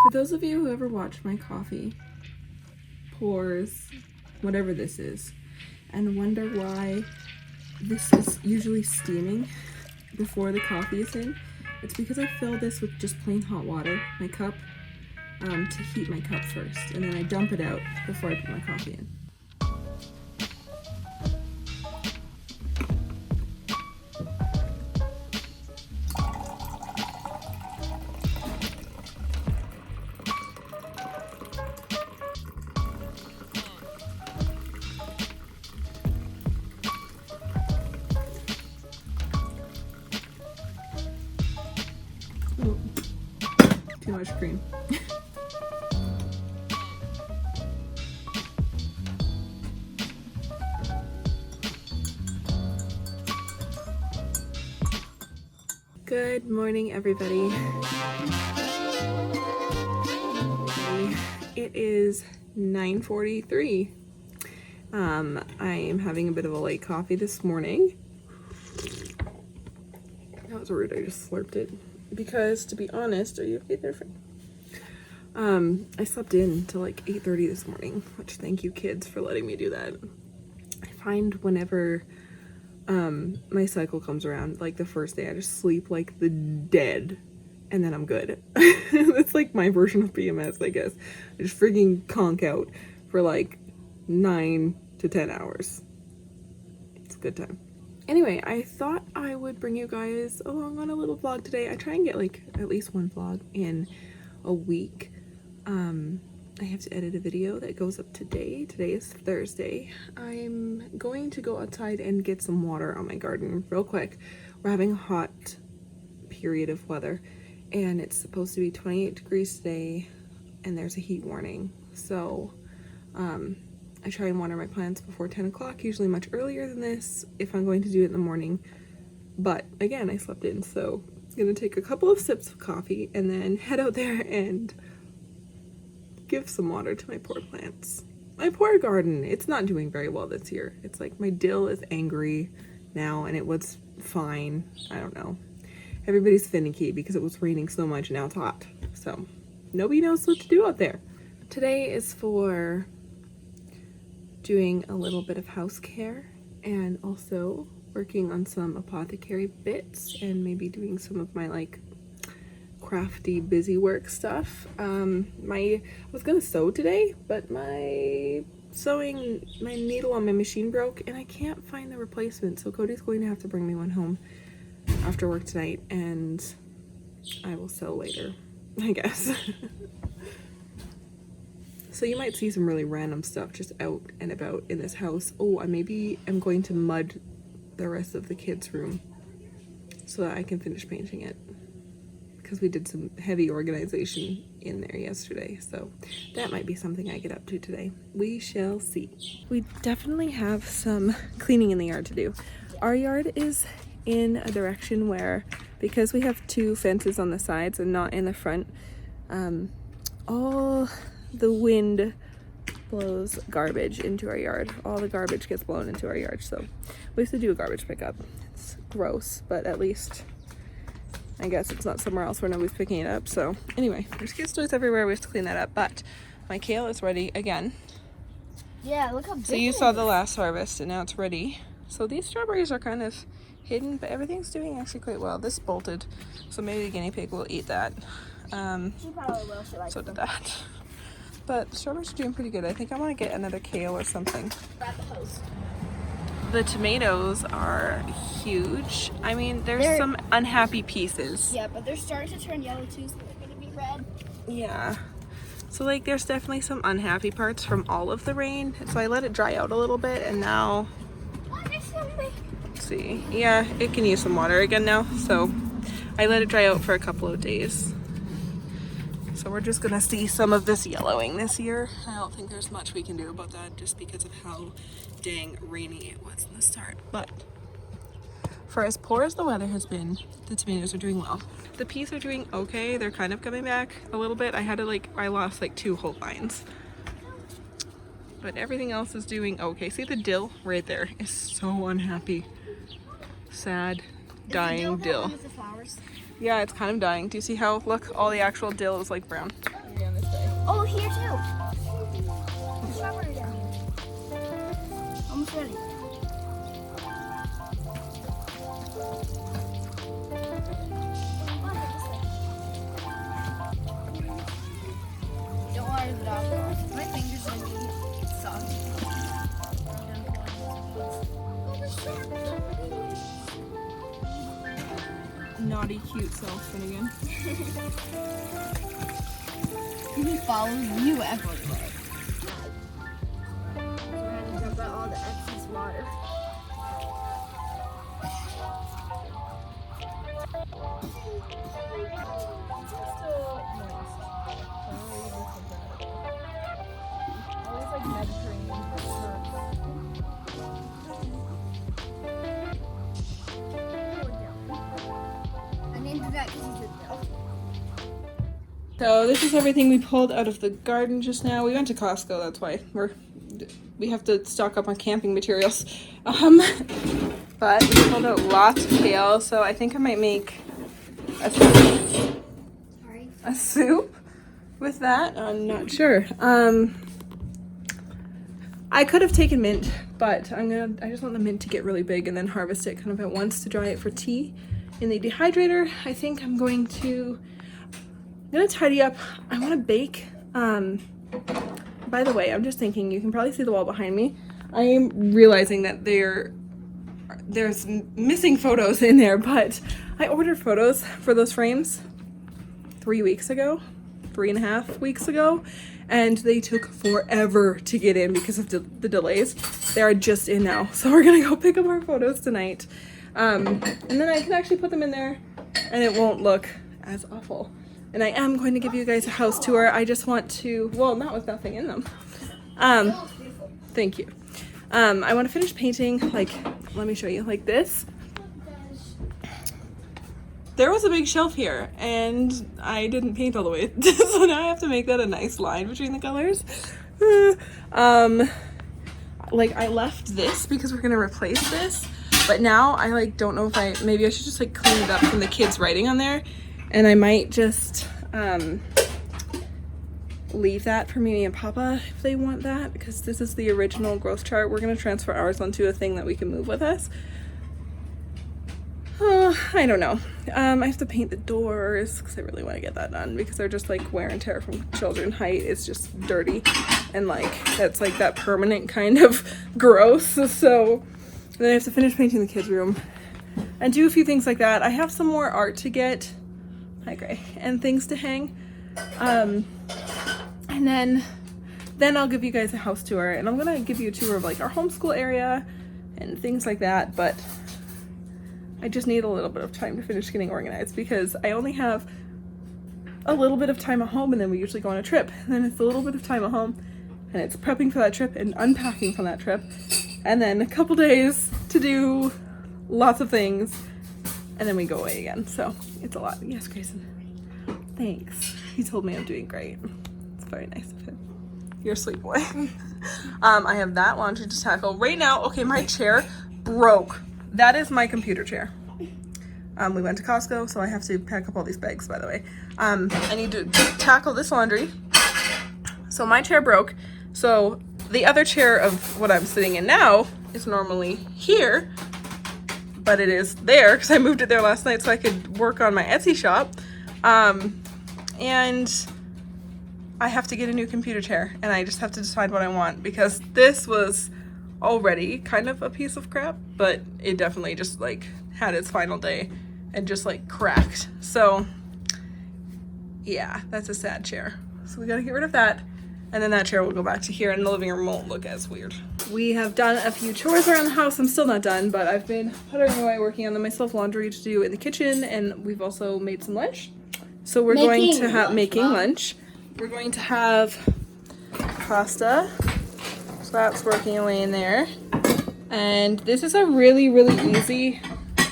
For those of you who ever watch my coffee pours, whatever this is, and wonder why this is usually steaming before the coffee is in, it's because I fill this with just plain hot water, my cup, to heat my cup first, and then I dump it out before I put my coffee in. Oh, too much cream. Good morning, everybody. It is 9:43. I am having a bit of a late coffee this morning. That was rude, I just slurped it. Because, to be honest, are you okay there, friend? I slept in till like 8:30 this morning, which thank you kids for letting me do that. I find whenever my cycle comes around, like the first day, I just sleep like the dead, and then I'm good. That's like my version of PMS, I guess. I just freaking conk out for like 9 to 10 hours. It's a good time. Anyway, I thought I would bring you guys along on a little vlog today. I try and get like at least one vlog in a week. I have to edit a video that goes up today. Today is Thursday. I'm going to go outside and get some water on my garden real quick. We're having a hot period of weather and it's supposed to be 28 degrees today and there's a heat warning. So I try and water my plants before 10 o'clock, usually much earlier than this if I'm going to do it in the morning. But again, I slept in, so I'm gonna take a couple of sips of coffee and then head out there and give some water to my poor plants. My poor garden, it's not doing very well this year. It's like my dill is angry now and it was fine. I don't know. Everybody's finicky because it was raining so much and now it's hot. So nobody knows what to do out there. Today is for doing a little bit of house care and also working on some apothecary bits and maybe doing some of my like crafty busy work stuff. I was gonna sew today, but my needle on my machine broke and I can't find the replacement, so Cody's going to have to bring me one home after work tonight and I will sew later, I guess. So you might see some really random stuff just out and about in this house. Oh, I maybe am going to mud the rest of the kids' room so that I can finish painting it, because we did some heavy organization in there yesterday. So that might be something I get up to today. We shall see. We definitely have some cleaning in the yard to do. Our yard is in a direction where, because we have two fences on the sides and not in the front, all the wind blows garbage into our yard. All the garbage gets blown into our yard, so we have to do a garbage pickup. It's gross, but at least I guess it's not somewhere else where nobody's picking it up. So anyway, there's kids' toys everywhere. We have to clean that up, but my kale is ready again. Yeah, look how big So you saw the last harvest and now it's ready. So these strawberries are kind of hidden, but everything's doing actually quite well. This bolted, so maybe the guinea pig will eat that. She probably will. She likes so did them. that. But the strawberries are doing pretty good. I think I want to get another kale or something. Grab the hose. The tomatoes are huge. I mean, there's some unhappy pieces. Yeah, but they're starting to turn yellow too, so they're going to be red. Yeah. So like there's definitely some unhappy parts from all of the rain. So I let it dry out a little bit and now, let's see. Yeah, it can use some water again now. So I let it dry out for a couple of days. So we're just gonna see some of this yellowing this year. I don't think there's much we can do about that just because of how dang rainy it was in the start. But for as poor as the weather has been, the tomatoes are doing well. The peas are doing okay. They're kind of coming back a little bit. I lost like 2 whole vines. But everything else is doing okay. See the dill right there is so unhappy. Sad, dying dill. The flowers? Yeah, it's kind of dying. Do you see how, look, all the actual dill is like brown. Yeah. be on this day. Oh, here too. Strawberry down here. Almost ready. Don't water the dog off. My fingers are gonna be soggy. Naughty, cute self, Finnegan. He follows you everywhere. We're gonna dump out all the excess water. Always like Mediterranean. I named it that because he said no. So this is everything we pulled out of the garden just now. We went to Costco, that's why we have to stock up on camping materials. But we pulled out lots of kale, so I think I might make a soup with that. I'm not sure. I could have taken mint, but I just want the mint to get really big and then harvest it kind of at once to dry it for tea in the dehydrator. I think I'm gonna tidy up. I want to bake. By the way, I'm just thinking, you can probably see the wall behind me. I am realizing that there's missing photos in there, but I ordered photos for those frames 3 weeks ago, 3.5 weeks ago, and they took forever to get in because of the delays. They are just in now, so we're gonna go pick up our photos tonight, and then I can actually put them in there and it won't look as awful. And I am going to give you guys a house tour. I just want to, well, not with nothing in them. Thank you. I want to finish painting, like, let me show you, like this. There was a big shelf here and I didn't paint all the way. So now I have to make that a nice line between the colors. Like I left this because we're going to replace this. But now I like don't know if maybe I should just like clean it up from the kids writing on there. And I might just leave that for Mimi and Papa if they want that, because this is the original growth chart. We're going to transfer ours onto a thing that we can move with us. I don't know. I have to paint the doors because I really want to get that done because they're just like wear and tear from children. Height is just dirty and like that's like that permanent kind of gross. So then I have to finish painting the kids' room and do a few things like that. I have some more art to get. Hi, Gray. And things to hang. And then I'll give you guys a house tour, and I'm gonna give you a tour of like our homeschool area and things like that, but I just need a little bit of time to finish getting organized because I only have a little bit of time at home, and then we usually go on a trip, and then it's a little bit of time at home and it's prepping for that trip and unpacking from that trip, and then a couple days to do lots of things, and then we go away again. So it's a lot. Yes, Grayson. Thanks. He told me I'm doing great. It's very nice of him. You're a sweet boy. I have that laundry to tackle right now. Okay, my chair broke. That is my computer chair. We went to Costco, so I have to pack up all these bags, by the way. I need to tackle this laundry. So my chair broke. So the other chair of what I'm sitting in now is normally here, but it is there because I moved it there last night so I could work on my Etsy shop. And I have to get a new computer chair, and I just have to decide what I want because this was already kind of a piece of crap, but it definitely just like had its final day and just like cracked. So yeah, that's a sad chair. So we gotta get rid of that. And then that chair will go back to here and the living room won't look as weird. We have done a few chores around the house. I'm still not done, but I've been puttering away working on them. I still have laundry to do in the kitchen, and we've also made some lunch. So we're going to have lunch. We're going to have pasta. So that's working away in there. And this is a really, really easy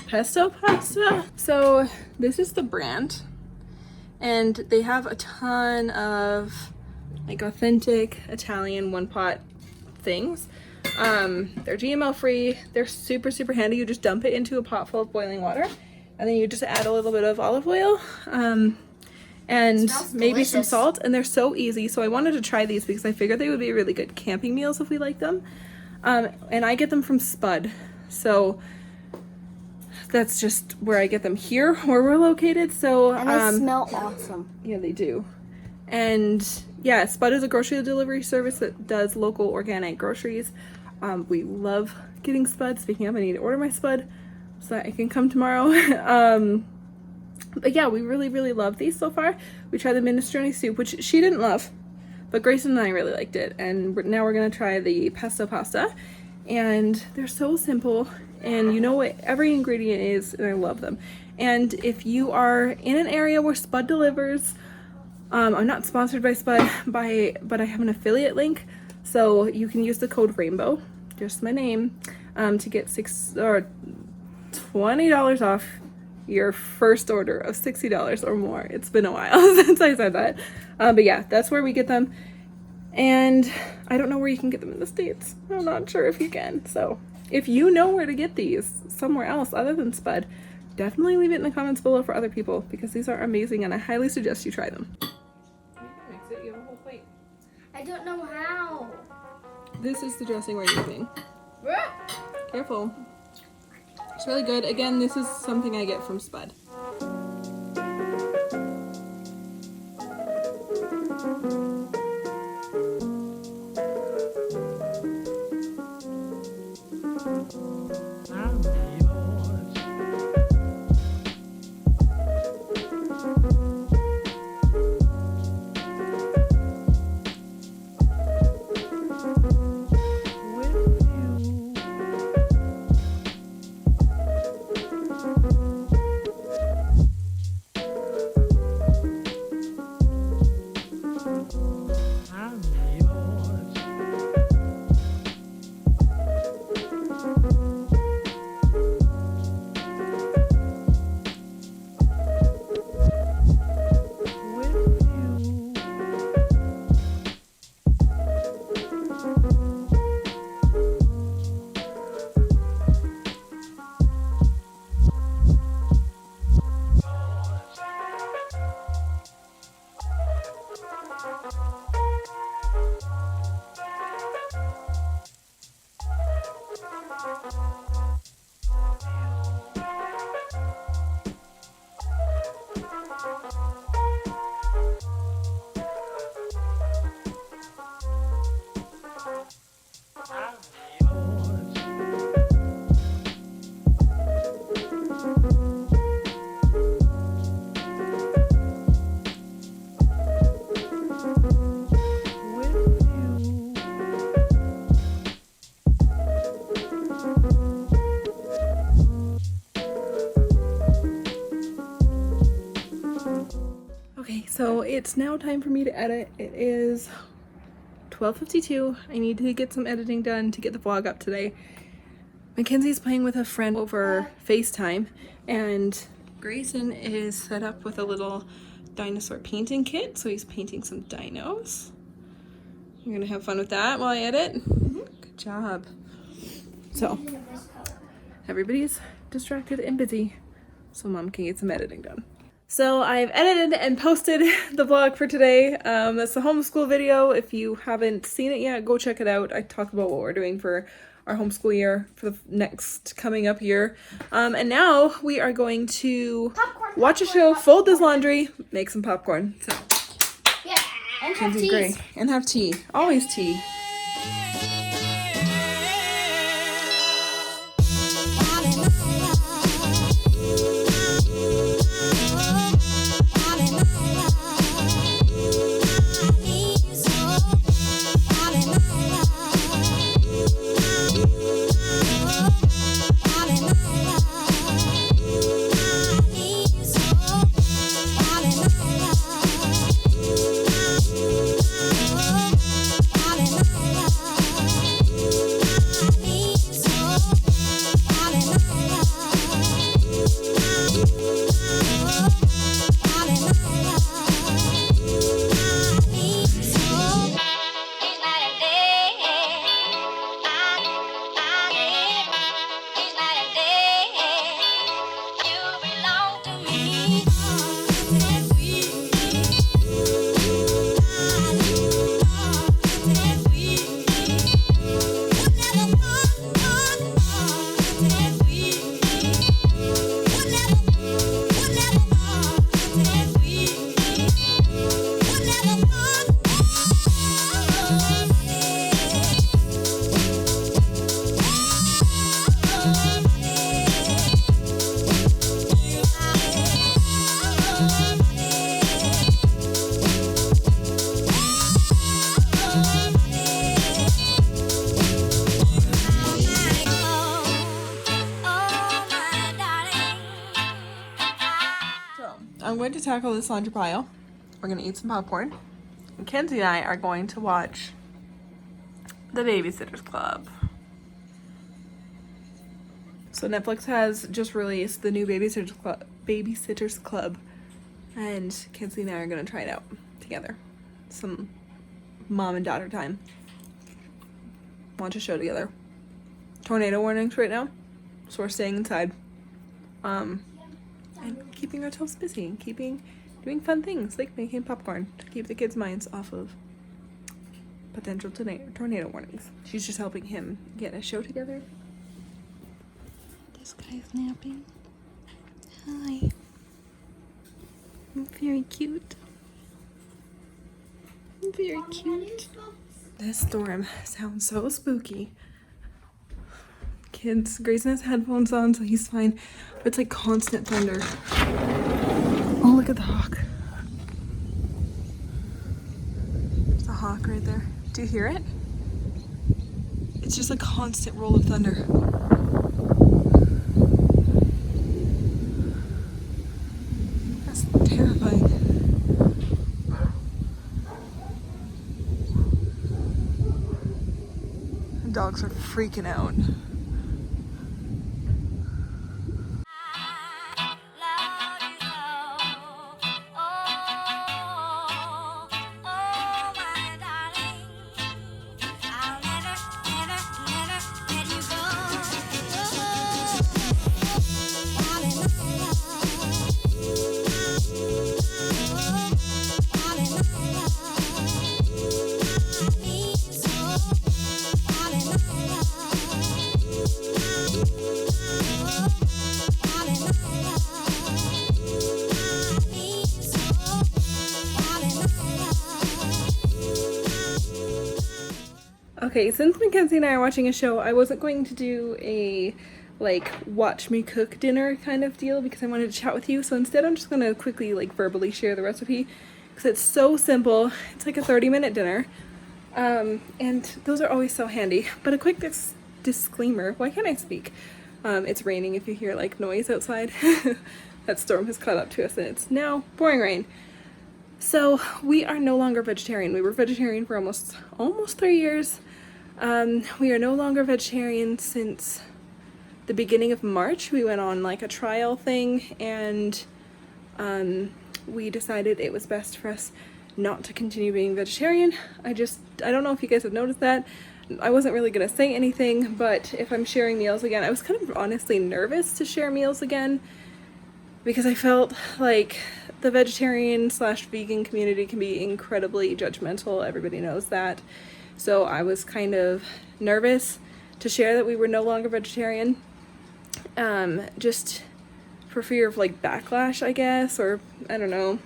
pesto pasta. So this is the brand. And they have a ton of like authentic Italian one-pot things. They're GMO free. They're super, super handy. You just dump it into a pot full of boiling water, and then you just add a little bit of olive oil. and Smells maybe some delicious. salt, and they're so easy. So I wanted to try these because I figured they would be really good camping meals if we like them. And I get them from Spud, so that's just where I get them here, where we're located. So And they smell awesome. yeah, they do. And yeah, Spud is a grocery delivery service that does local organic groceries. We love getting Spud. Speaking of, I need to order my Spud so that I can come tomorrow. But yeah, we really, really love these so far. We tried the minestrone soup, which she didn't love, but Grayson and I really liked it. And now we're gonna try the pesto pasta. And they're so simple, and you know what every ingredient is, and I love them. And if you are in an area where Spud delivers, I'm not sponsored by Spud, but I have an affiliate link, so you can use the code Rainbow, just my name, to get $20 off your first order of $60 or more. It's been a while since I said that, but yeah, that's where we get them. And I don't know where you can get them in the States. I'm not sure if you can. So if you know where to get these somewhere else other than Spud, definitely leave it in the comments below for other people, because these are amazing and I highly suggest you try them. You can mix it. You have a whole plate. I don't know how. This is the dressing we're using. Careful. It's really good. Again, this is something I get from Spud. Okay, so it's now time for me to edit. It is 12:52. I need to get some editing done to get the vlog up today. Mackenzie's playing with a friend over FaceTime, and Grayson is set up with a little dinosaur painting kit, so he's painting some dinos. You're gonna have fun with that while I edit? Good job. So, everybody's distracted and busy, so Mom can get some editing done. So I've edited and posted the vlog for today. That's the homeschool video. If you haven't seen it yet, go check it out. I talk about what we're doing for our homeschool year for the next coming up year. And now we are going to watch a show, fold this laundry, make some popcorn. So, Yeah, and have Mackenzie's great. teas. And have tea. Always tea. All in my going to tackle this laundry pile. We're gonna eat some popcorn. And Kenzie and I are going to watch The Babysitters Club. So Netflix has just released the new Babysitters Club, and Kenzie and I are gonna try it out together. Some mom and daughter time. Watch a show together. Tornado warnings right now, so we're staying inside. And keeping ourselves busy and doing fun things like making popcorn to keep the kids' minds off of potential tornado warnings. She's just helping him get a show together. This guy's napping. Hi. I'm very cute. I'm very cute. This storm sounds so spooky. Grayson has headphones on, so he's fine. But it's like constant thunder. Oh, look at the hawk. There's a hawk right there. Do you hear it? It's just a constant roll of thunder. That's terrifying. The dogs are freaking out. Okay, since Mackenzie and I are watching a show, I wasn't going to do a like watch me cook dinner kind of deal because I wanted to chat with you. So instead I'm just gonna quickly like verbally share the recipe because it's so simple. It's like a 30-minute dinner. And those are always so handy. But a quick disclaimer, why can't I speak? It's raining if you hear like noise outside. That storm has caught up to us and it's now pouring rain. So we are no longer vegetarian. We were vegetarian for almost 3 years. We are no longer vegetarian since the beginning of March. We went on like a trial thing and we decided it was best for us not to continue being vegetarian. I don't know if you guys have noticed that. I wasn't really gonna say anything, but if I'm sharing meals again, I was kind of honestly nervous to share meals again because I felt like the vegetarian/vegan community can be incredibly judgmental. Everybody knows that. So I was kind of nervous to share that we were no longer vegetarian. Just for fear of like backlash, I guess, or I don't know.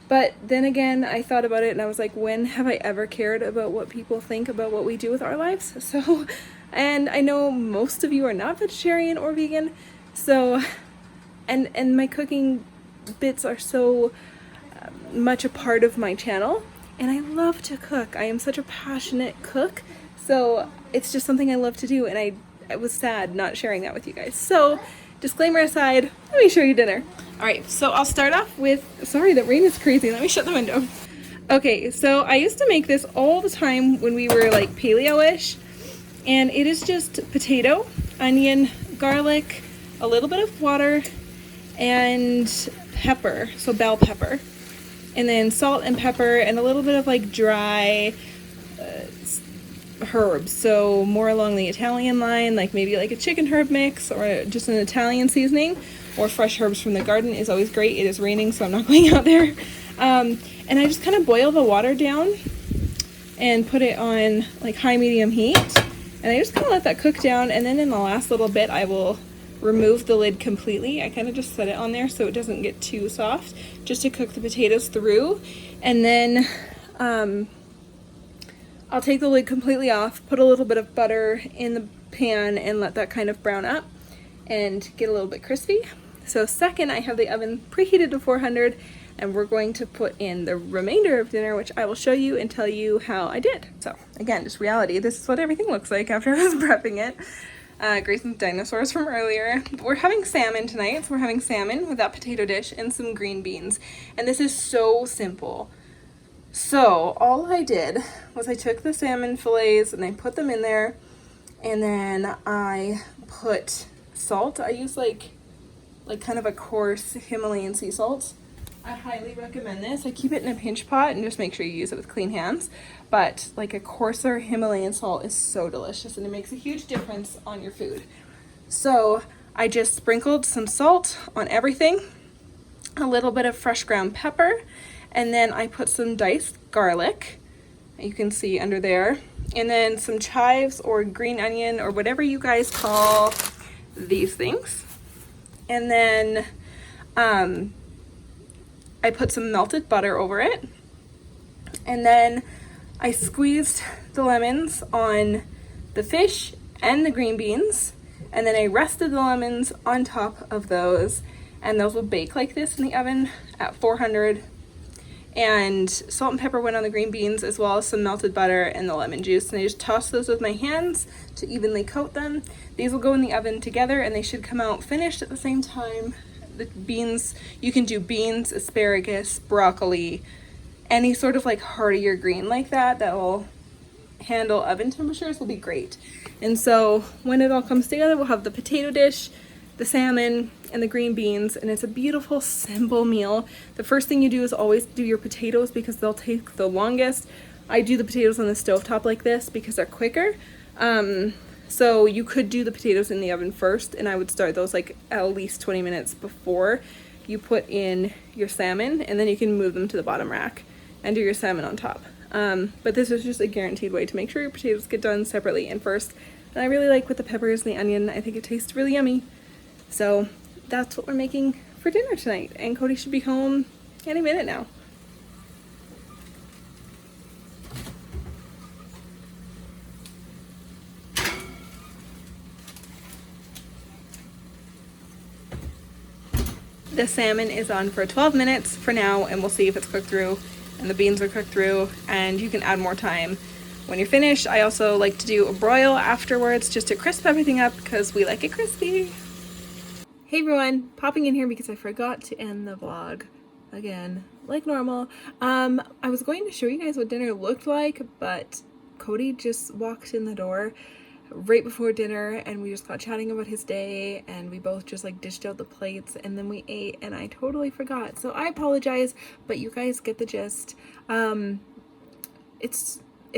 But then again, I thought about it and I was like, when have I ever cared about what people think about what we do with our lives? So, and I know most of you are not vegetarian or vegan, so, and my cooking bits are so much a part of my channel, and I love to cook. I am such a passionate cook, so it's just something I love to do, and I was sad not sharing that with you guys. So, disclaimer aside, let me show you dinner. Alright, so I'll start off with, sorry, the rain is crazy, let me shut the window. Okay, so I used to make this all the time when we were like paleo-ish, and it is just potato, onion, garlic, a little bit of water, and pepper, so bell pepper, and then salt and pepper and a little bit of like dry herbs, so more along the Italian line, like maybe like a chicken herb mix or just an Italian seasoning, or fresh herbs from the garden is always great. It is raining, so I'm not going out there. And I just kind of boil the water down and put it on like high medium heat, and I just kind of let that cook down, and then in the last little bit I will remove the lid completely. I kind of just set it on there so it doesn't get too soft, just to cook the potatoes through. And then I'll take the lid completely off, put a little bit of butter in the pan and let that kind of brown up and get a little bit crispy. So second, I have the oven preheated to 400, and we're going to put in the remainder of dinner, which I will show you and tell you how I did. So again, just reality. This is what everything looks like after I was prepping it. Grayson's dinosaurs from earlier. We're having salmon tonight, so we're having salmon with that potato dish and some green beans. And this is so simple. So all I did was I took the salmon fillets and I put them in there, and then I put salt. I use like kind of a coarse Himalayan sea salt. I highly recommend this. I keep it in a pinch pot and just make sure you use it with clean hands. But like a coarser Himalayan salt is so delicious and it makes a huge difference on your food. So I just sprinkled some salt on everything, a little bit of fresh ground pepper, and then I put some diced garlic, you can see under there, and then some chives or green onion or whatever you guys call these things. And then I put some melted butter over it, and then I squeezed the lemons on the fish and the green beans, and then I rested the lemons on top of those, and those will bake like this in the oven at 400. And salt and pepper went on the green beans as well as some melted butter and the lemon juice, and I just tossed those with my hands to evenly coat them. These will go in the oven together and they should come out finished at the same time. The beans, you can do beans, asparagus, broccoli, any sort of like heartier green like that will handle oven temperatures will be great. And so when it all comes together, we'll have the potato dish, the salmon, and the green beans, and it's a beautiful, simple meal. The first thing you do is always do your potatoes because they'll take the longest. I do the potatoes on the stovetop like this because they're quicker. So you could do the potatoes in the oven first, and I would start those like at least 20 minutes before you put in your salmon, and then you can move them to the bottom rack and do your salmon on top. But this is just a guaranteed way to make sure your potatoes get done separately and first. And I really like with the peppers and the onion. I think it tastes really yummy. So that's what we're making for dinner tonight, and Cody should be home any minute now. The salmon is on for 12 minutes for now, and we'll see if it's cooked through and the beans are cooked through, and you can add more time when you're finished. I also like to do a broil afterwards just to crisp everything up because we like it crispy. Hey everyone, popping in here because I forgot to end the vlog again, like normal. I was going to show you guys what dinner looked like, but Cody just walked in the door right before dinner and we just got chatting about his day, and we both just like dished out the plates and then we ate, and I totally forgot. So I apologize, but you guys get the gist. If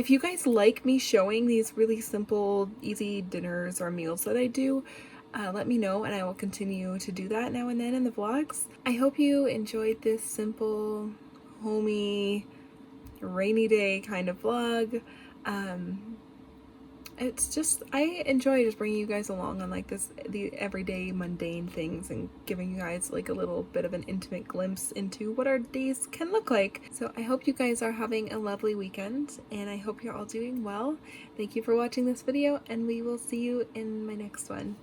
you guys like me showing these really simple, easy dinners or meals that I do, let me know and I will continue to do that now and then in the vlogs. I hope you enjoyed this simple, homey, rainy day kind of vlog. It's just, I enjoy just bringing you guys along on like the everyday mundane things and giving you guys like a little bit of an intimate glimpse into what our days can look like. So I hope you guys are having a lovely weekend, and I hope you're all doing well. Thank you for watching this video, and we will see you in my next one.